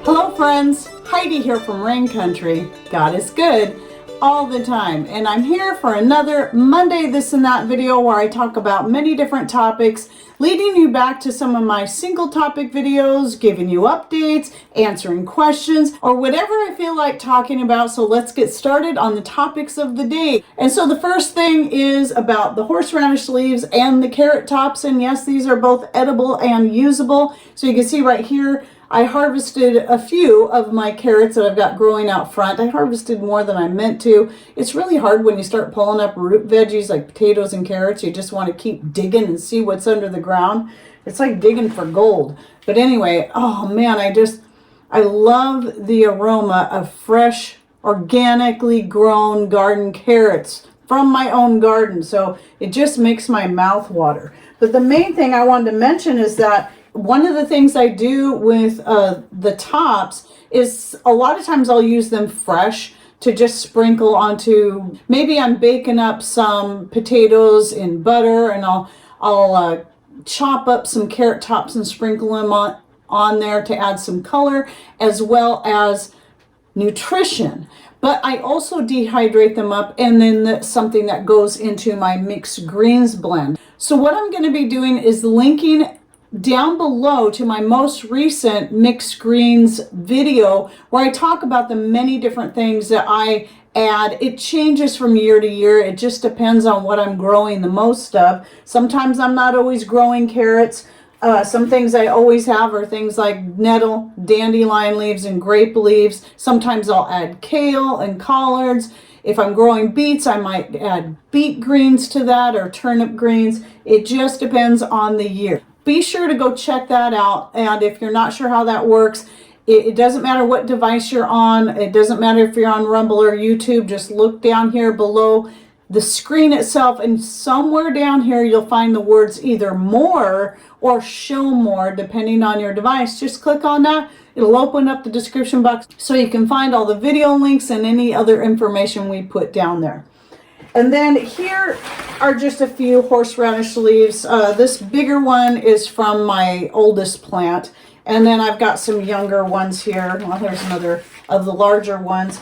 Hello friends, Heidi here from Rain Country. God is good all the time, and I'm here for another Monday This and That video where I talk about many different topics, leading you back to some of my single topic videos, giving you updates, answering questions, or whatever I feel like talking about. So let's get started on the topics of the day. And so the first thing is about the horseradish leaves and the carrot tops, and yes, these are both edible and usable. So you can see right here, I harvested a few of my carrots that I've got growing out front. I harvested more than I meant to. It's really hard when you start pulling up root veggies like potatoes and carrots. You just want to keep digging and see what's under the ground. It's like digging for gold. But anyway, oh man, I love the aroma of fresh, organically grown garden carrots from my own garden. So it just makes my mouth water. But the main thing I wanted to mention is that one of the things I do with the tops is a lot of times I'll use them fresh to just sprinkle onto, maybe I'm baking up some potatoes in butter, and I'll chop up some carrot tops and sprinkle them on there to add some color as well as nutrition. But I also dehydrate them up, and then that's something that goes into my mixed greens blend. So what I'm going to be doing is linking down below to my most recent mixed greens video where I talk about the many different things that I add. It changes from year to year. It just depends on what I'm growing the most of. Sometimes I'm not always growing carrots. Some things I always have are things like nettle, dandelion leaves, and grape leaves. Sometimes I'll add kale and collards. If I'm growing beets, I might add beet greens to that, or turnip greens. It just depends on the year. Be sure to go check that out. And if you're not sure how that works, it doesn't matter what device you're on. It doesn't matter if you're on Rumble or YouTube. Just look down here below the screen itself, and somewhere down here you'll find the words either more or show more, depending on your device. Just click on that. It'll open up the description box so you can find all the video links and any other information we put down there. And then here are just a few horseradish leaves. This bigger one is from my oldest plant. And then I've got some younger ones here. Well, here's another of the larger ones.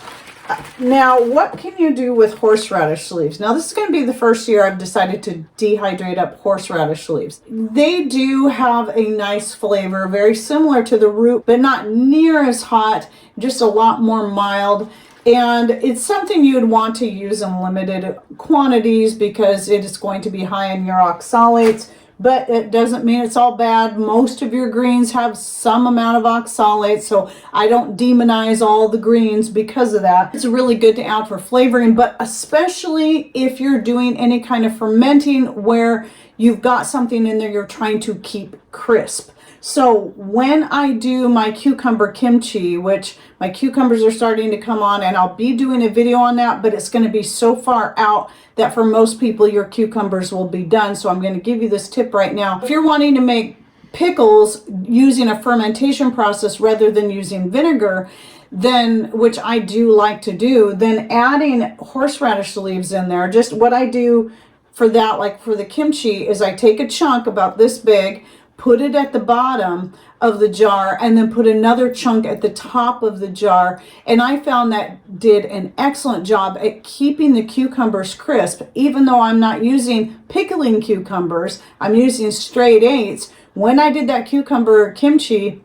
Now, what can you do with horseradish leaves? Now, this is going to be the first year I've decided to dehydrate up horseradish leaves. They do have a nice flavor, very similar to the root, but not near as hot, just a lot more mild. And it's something you would want to use in limited quantities because it is going to be high in your oxalates, but it doesn't mean it's all bad. Most of your greens have some amount of oxalates, so I don't demonize all the greens because of that. It's really good to add for flavoring, but especially if you're doing any kind of fermenting where you've got something in there you're trying to keep crisp. So when I do my cucumber kimchi, which my cucumbers are starting to come on, and I'll be doing a video on that, but it's going to be so far out that for most people your cucumbers will be done. So I'm going to give you this tip right now. If you're wanting to make pickles using a fermentation process rather than using vinegar, then, which I do like to do, then adding horseradish leaves in there. Just what I do for that, like for the kimchi, is I take a chunk about this big, put it at the bottom of the jar, and then put another chunk at the top of the jar. And I found that did an excellent job at keeping the cucumbers crisp. Even though I'm not using pickling cucumbers, I'm using straight 8s. When I did that cucumber kimchi,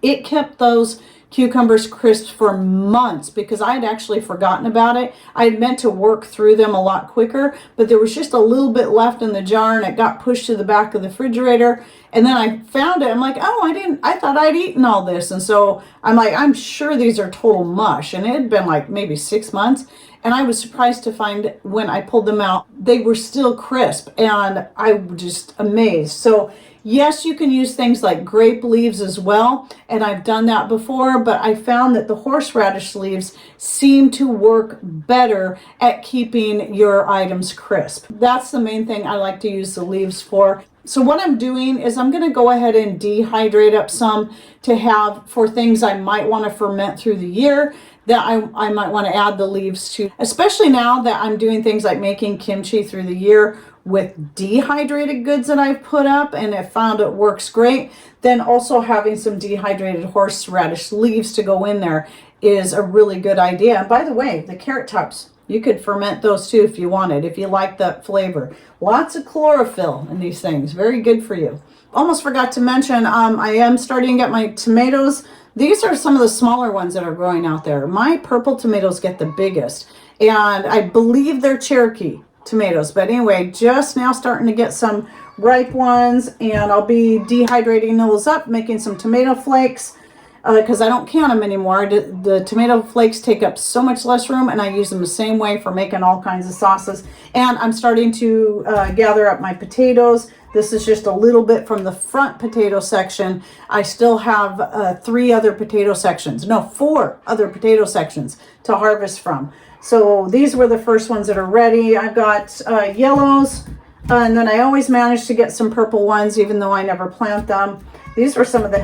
it kept those cucumbers crisp for months because I had actually forgotten about it. I had meant to work through them a lot quicker, but there was just a little bit left in the jar, and it got pushed to the back of the refrigerator. And then I found it. I'm like, oh, I thought I'd eaten all this. And so I'm like, I'm sure these are total mush. And it had been like maybe 6 months. And I was surprised to find when I pulled them out, they were still crisp. And I was just amazed. So yes, you can use things like grape leaves as well, and I've done that before, but I found that the horseradish leaves seem to work better at keeping your items crisp. That's the main thing I like to use the leaves for. So what I'm doing is I'm going to go ahead and dehydrate up some to have for things I might want to ferment through the year that I might want to add the leaves to, especially now that I'm doing things like making kimchi through the year with dehydrated goods that I've put up and I found it works great, then also having some dehydrated horseradish leaves to go in there is a really good idea. And by the way, the carrot tops, you could ferment those too if you wanted, if you like that flavor. Lots of chlorophyll in these things, very good for you. Almost forgot to mention, I am starting to get my tomatoes. These are some of the smaller ones that are growing out there. My purple tomatoes get the biggest, and I believe they're Cherokee tomatoes. But anyway, just now starting to get some ripe ones, and I'll be dehydrating those up, making some tomato flakes, because I don't can them anymore. The tomato flakes take up so much less room, and I use them the same way for making all kinds of sauces. And I'm starting to gather up my potatoes. This is just a little bit from the front potato section. I still have 3 other potato sections, no, 4 other potato sections to harvest from. So these were the first ones that are ready. I've got yellows, and then I always manage to get some purple ones, even though I never plant them. These were some of the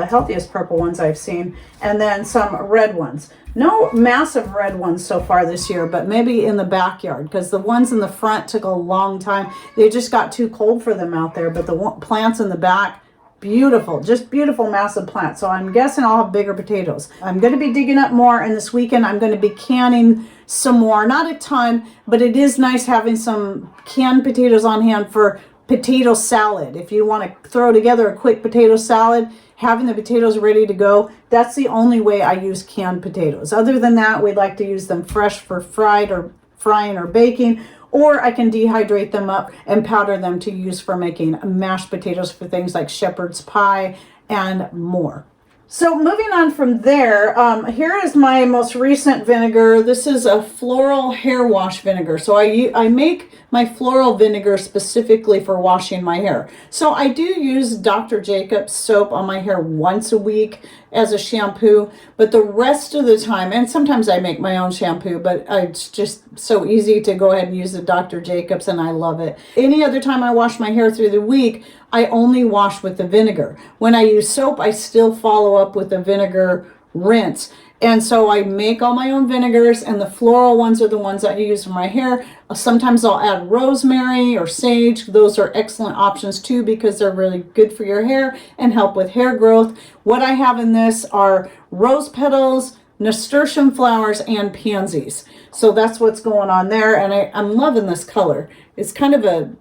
healthiest purple ones I've seen, and then some red ones. No massive red ones so far this year, but maybe in the backyard, because the ones in the front took a long time. They just got too cold for them out there, but the plants in the back, beautiful, just beautiful massive plants. So I'm guessing I'll have bigger potatoes. I'm going to be digging up more, and this weekend I'm going to be canning some more. Not a ton, but it is nice having some canned potatoes on hand for potato salad. If you want to throw together a quick potato salad, having the potatoes ready to go, that's the only way I use canned potatoes. Other than that, we like to use them fresh for fried or frying or baking, or I can dehydrate them up and powder them to use for making mashed potatoes for things like shepherd's pie and more. So moving on from there, here is my most recent vinegar. This is a floral hair wash vinegar. So I make my floral vinegar specifically for washing my hair. So I do use Dr. Jacobs soap on my hair once a week as a shampoo, but the rest of the time, and sometimes I make my own shampoo, but it's just so easy to go ahead and use the Dr. Jacobs, and I love it. Any other time I wash my hair through the week, I only wash with the vinegar. When I use soap, I still follow up with the vinegar rinse. And so I make all my own vinegars, and the floral ones are the ones that I use for my hair. Sometimes I'll add rosemary or sage. Those are excellent options too, because they're really good for your hair and help with hair growth. What I have in this are rose petals, nasturtium flowers, and pansies. So that's what's going on there, and I'm loving this color. It's kind of a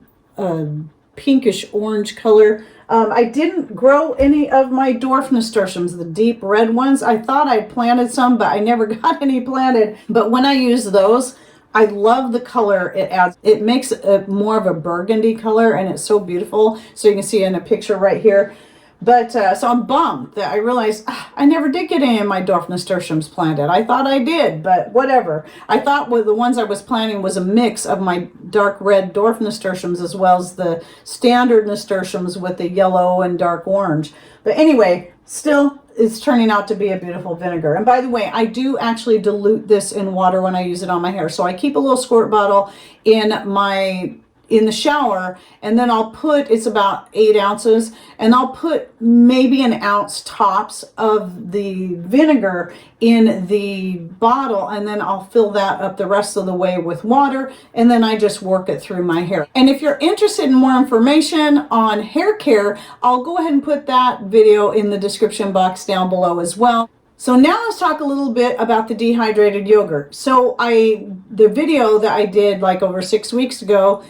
pinkish orange color. I didn't grow any of my dwarf nasturtiums, the deep red ones. I thought I'd planted some, but I never got any planted. But when I use those, I love the color it adds. It makes it more of a burgundy color, and it's so beautiful. So you can see in a picture right here. But so I'm bummed that I realized I never did get any of my dwarf nasturtiums planted. I thought I did, but whatever. I thought the ones I was planting was a mix of my dark red dwarf nasturtiums as well as the standard nasturtiums with the yellow and dark orange. But anyway, still, it's turning out to be a beautiful vinegar. And by the way, I do actually dilute this in water when I use it on my hair. So I keep a little squirt bottle in the shower, and then I'll put, it's about 8 ounces, and I'll put maybe an ounce tops of the vinegar in the bottle, and then I'll fill that up the rest of the way with water, and then I just work it through my hair. And if you're interested in more information on hair care, I'll go ahead and put that video in the description box down below as well. So now let's talk a little bit about the dehydrated yogurt. So the video that I did like over 6 weeks ago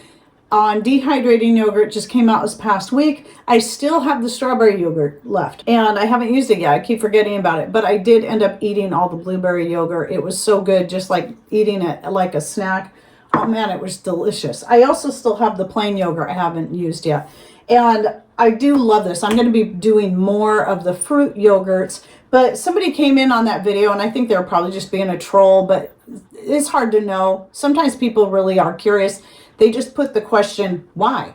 on dehydrating yogurt just came out this past week. I still have the strawberry yogurt left, and I haven't used it yet. I keep forgetting about it, but I did end up eating all the blueberry yogurt. It was so good, just like eating it like a snack. Oh man, it was delicious. I also still have the plain yogurt I haven't used yet, and I do love this. I'm going to be doing more of the fruit yogurts, but somebody came in on that video, and I think they're probably just being a troll, but it's hard to know. Sometimes people really are curious. They just put the question, why?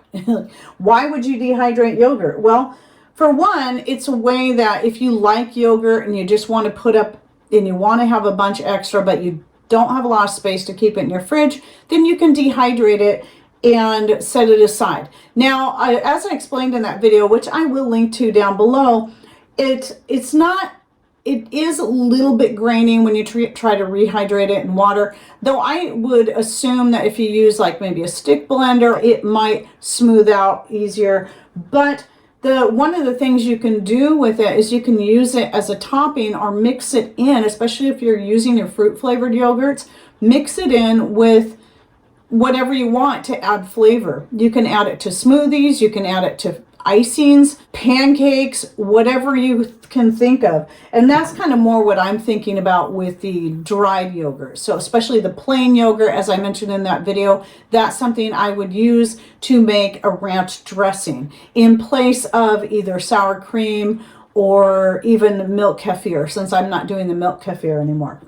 Why would you dehydrate yogurt? Well, for one, it's a way that if you like yogurt and you just want to put up and you want to have a bunch extra, but you don't have a lot of space to keep it in your fridge, then you can dehydrate it and set it aside. Now, as I explained in that video, which I will link to down below, it's not it is a little bit grainy when you try to rehydrate it in water, though I would assume that if you use like maybe a stick blender, it might smooth out easier. But one of the things you can do with it is you can use it as a topping or mix it in, especially if you're using your fruit flavored yogurts, mix it in with whatever you want to add flavor. You can add it to smoothies, you can add it to icings, pancakes, whatever you can think of. And that's kind of more what I'm thinking about with the dried yogurt. So especially the plain yogurt, as I mentioned in that video, that's something I would use to make a ranch dressing in place of either sour cream or even milk kefir, since I'm not doing the milk kefir anymore.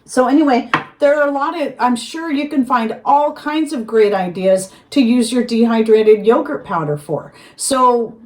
So anyway, there are a lot of, I'm sure you can find all kinds of great ideas to use your dehydrated yogurt powder for. So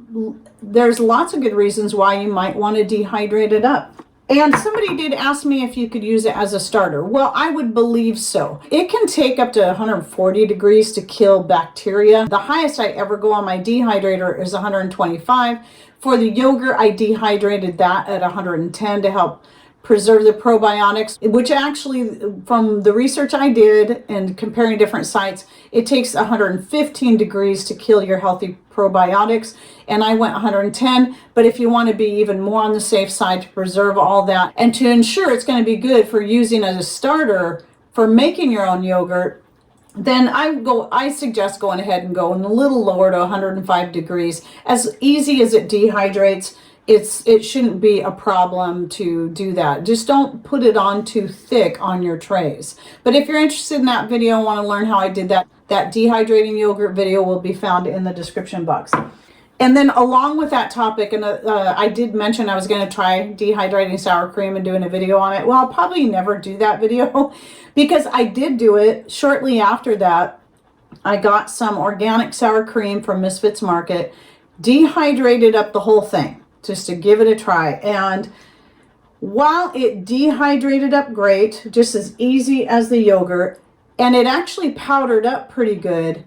there's lots of good reasons why you might want to dehydrate it up. And somebody did ask me if you could use it as a starter. Well, I would believe so. It can take up to 140 degrees to kill bacteria. The highest I ever go on my dehydrator is 125. For the yogurt, I dehydrated that at 110 to help preserve the probiotics, which actually, from the research I did and comparing different sites, it takes 115 degrees to kill your healthy probiotics, and I went 110. But if you want to be even more on the safe side to preserve all that and to ensure it's going to be good for using as a starter for making your own yogurt, then I suggest going ahead and going a little lower to 105 degrees. As easy as it dehydrates, it shouldn't be a problem to do that. Just don't put it on too thick on your trays. But if you're interested in that video and want to learn how I did that dehydrating yogurt video will be found in the description box. And then along with that topic, and I did mention I was going to try dehydrating sour cream and doing a video on it. Well, I'll probably never do that video because I did do it shortly after that. I got some organic sour cream from Misfits Market, dehydrated up the whole thing, just to give it a try. And while it dehydrated up great, just as easy as the yogurt, and it actually powdered up pretty good,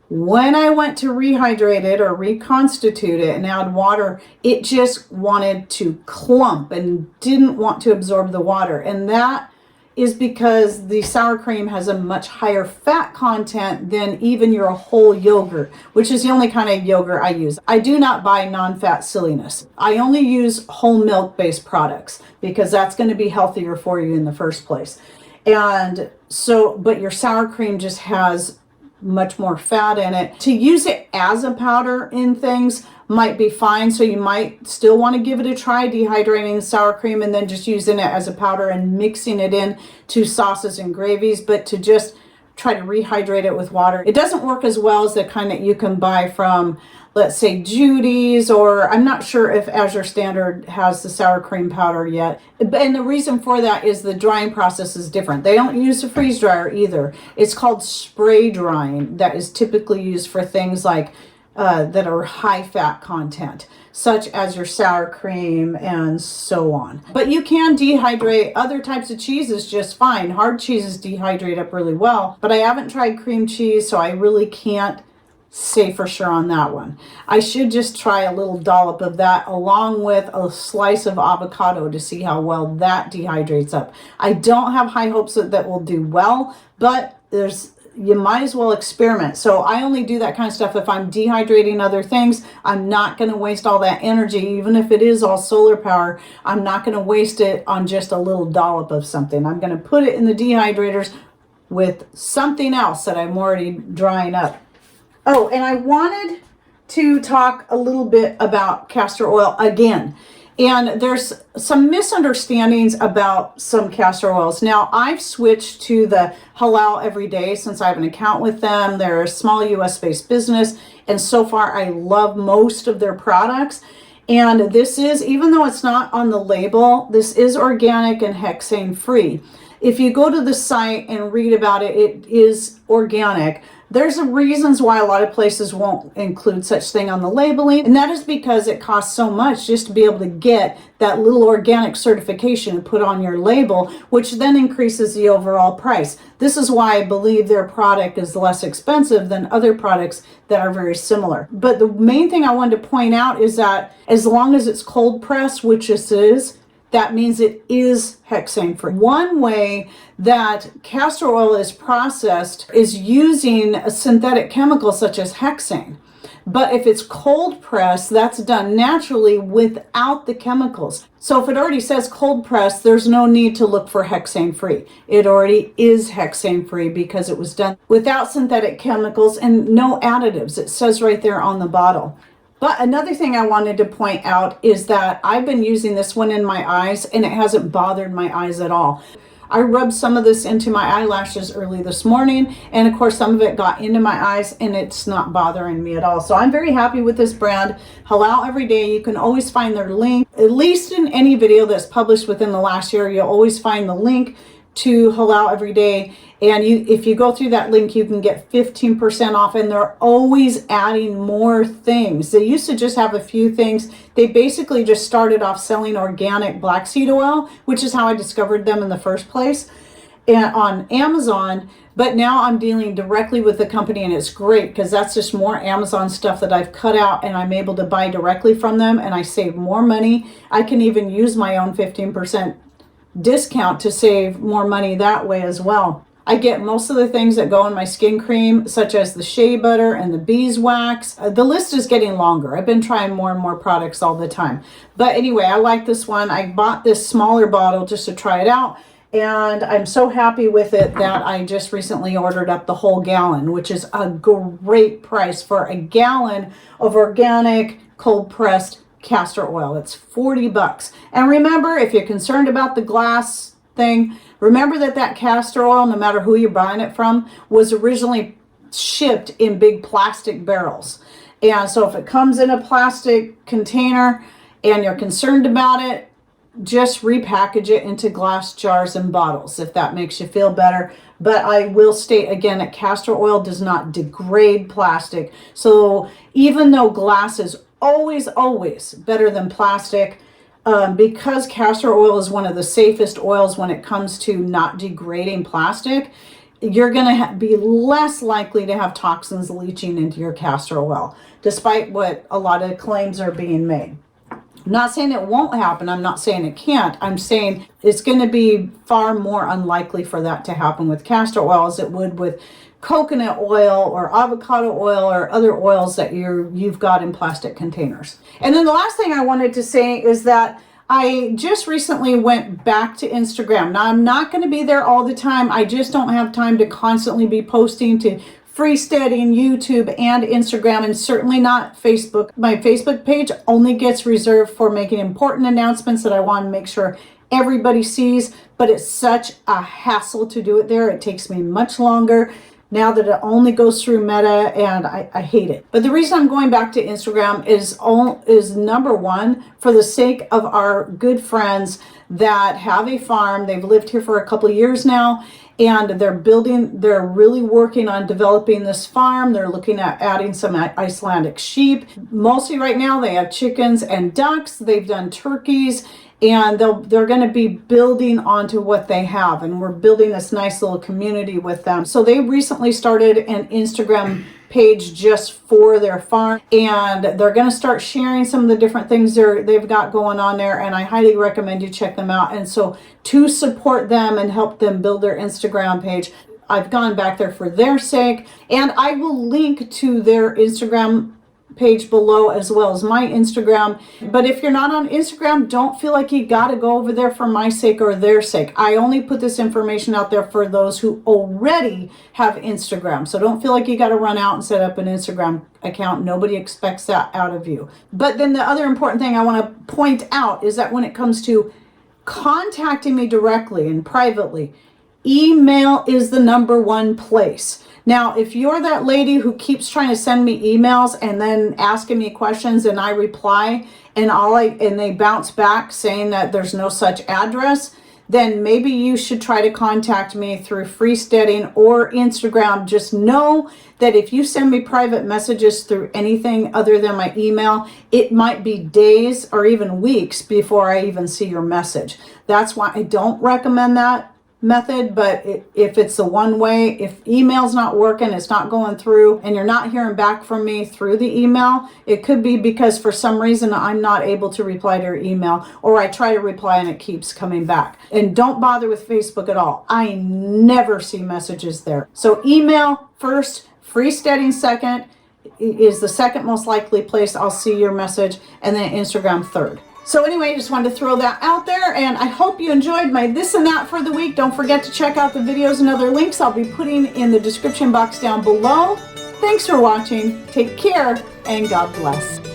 when I went to rehydrate it or reconstitute it and add water, it just wanted to clump and didn't want to absorb the water. And that is because the sour cream has a much higher fat content than even your whole yogurt, which is the only kind of yogurt I use. I do not buy non-fat silliness. I only use whole milk based products because that's going to be healthier for you in the first place. And so, but your sour cream just has much more fat in it. To use it as a powder in things might be fine. So you might still want to give it a try, dehydrating the sour cream and then just using it as a powder and mixing it in to sauces and gravies. But to just try to rehydrate it with water, it doesn't work as well as the kind that you can buy from, let's say, Judy's, or I'm not sure if Azure Standard has the sour cream powder yet. And the reason for that is the drying process is different. They don't use a freeze dryer either. It's called spray drying that is typically used for things like that are high fat content, such as your sour cream and so on. But you can dehydrate other types of cheeses just fine. Hard cheeses dehydrate up really well, but I haven't tried cream cheese, so I really can't say for sure on that one. I should just try a little dollop of that along with a slice of avocado to see how well that dehydrates up. I don't have high hopes that will do well, but you might as well experiment. So I only do that kind of stuff if I'm dehydrating other things. I'm not going to waste all that energy, even if it is all solar power. I'm not going to waste it on just a little dollop of something. I'm going to put it in the dehydrators with something else that I'm already drying up. Oh, and I wanted to talk a little bit about castor oil again. And there's some misunderstandings about some castor oils. Now, I've switched to the Halal Everyday since I have an account with them. They're a small US-based business, and so far I love most of their products. And this is, even though it's not on the label, this is organic and hexane free. If you go to the site and read about it, it is organic. There's reasons why a lot of places won't include such thing on the labeling, and that is because it costs so much just to be able to get that little organic certification to put on your label, which then increases the overall price. This is why I believe their product is less expensive than other products that are very similar. But the main thing I wanted to point out is that as long as it's cold pressed, which this is, that means it is hexane free. One way that castor oil is processed is using a synthetic chemical such as hexane. But if it's cold pressed, that's done naturally without the chemicals. So if it already says cold pressed, there's no need to look for hexane free. It already is hexane free because it was done without synthetic chemicals and no additives. It says right there on the bottle. But another thing I wanted to point out is that I've been using this one in my eyes and it hasn't bothered my eyes at all. I rubbed some of this into my eyelashes early this morning, and of course some of it got into my eyes and it's not bothering me at all. So I'm very happy with this brand, Halal Everyday. You can always find their link, at least in any video that's published within the last year, you'll always find the link to Halal Everyday. And if you go through that link, you can get 15% off, and they're always adding more things. They used to just have a few things. They basically just started off selling organic black seed oil, which is how I discovered them in the first place, and on Amazon. But now I'm dealing directly with the company, and it's great because that's just more Amazon stuff that I've cut out and I'm able to buy directly from them, and I save more money. I can even use my own 15% discount to save more money that way as well. I get most of the things that go in my skin cream, such as the shea butter and the beeswax. The list is getting longer. I've been trying more and more products all the time. But anyway, I like this one. I bought this smaller bottle just to try it out, and I'm so happy with it that I just recently ordered up the whole gallon, which is a great price for a gallon of organic cold pressed castor oil. It's 40 bucks. And remember, if you're concerned about the glass thing, remember that castor oil, no matter who you're buying it from, was originally shipped in big plastic barrels. And so if it comes in a plastic container and you're concerned about it, just repackage it into glass jars and bottles if that makes you feel better. But I will state again that castor oil does not degrade plastic. So even though glass is always better than plastic, because castor oil is one of the safest oils when it comes to not degrading plastic, you're going to be less likely to have toxins leaching into your castor oil, despite what a lot of claims are being made. I'm not saying it won't happen. I'm not saying it can't. I'm saying it's going to be far more unlikely for that to happen with castor oil as it would with coconut oil or avocado oil or other oils that you've got in plastic containers. And then the last thing I wanted to say is that I just recently went back to Instagram. Now, I'm not going to be there all the time. I just don't have time to constantly be posting to Freesteading, YouTube, and Instagram, and certainly not Facebook. My Facebook page only gets reserved for making important announcements that I want to make sure everybody sees, but it's such a hassle to do it there. It takes me much longer now that it only goes through Meta, and I hate it. But the reason I'm going back to Instagram is number one, for the sake of our good friends that have a farm. They've lived here for a couple of years now, and they're really working on developing this farm. They're looking at adding some Icelandic sheep. Mostly right now they have chickens and ducks. They've done turkeys, and they're going to be building onto what they have, and we're building this nice little community with them. So they recently started an Instagram page just for their farm, and they're going to start sharing some of the different things they've got going on there, and I highly recommend you check them out. And so to support them and help them build their Instagram page, I've gone back there for their sake, and I will link to their Instagram page below as well as my Instagram. But if you're not on Instagram, don't feel like you got to go over there for my sake or their sake. I only put this information out there for those who already have Instagram. So don't feel like you got to run out and set up an Instagram account. Nobody expects that out of you. But then the other important thing I want to point out is that when it comes to contacting me directly and privately, email is the number one place. Now, if you're that lady who keeps trying to send me emails and then asking me questions and I reply and they bounce back saying that there's no such address, then maybe you should try to contact me through Freesteading or Instagram. Just know that if you send me private messages through anything other than my email, it might be days or even weeks before I even see your message. That's why I don't recommend that. method, but if it's a one way, if email's not working, it's not going through, and you're not hearing back from me through the email, it could be because for some reason I'm not able to reply to your email, or I try to reply and it keeps coming back. And don't bother with Facebook at all. I never see messages there. So email first, freesteading second, is the second most likely place I'll see your message, and then Instagram third. So anyway, just wanted to throw that out there, and I hope you enjoyed my this and that for the week. Don't forget to check out the videos and other links I'll be putting in the description box down below. Thanks for watching. Take care, and God bless.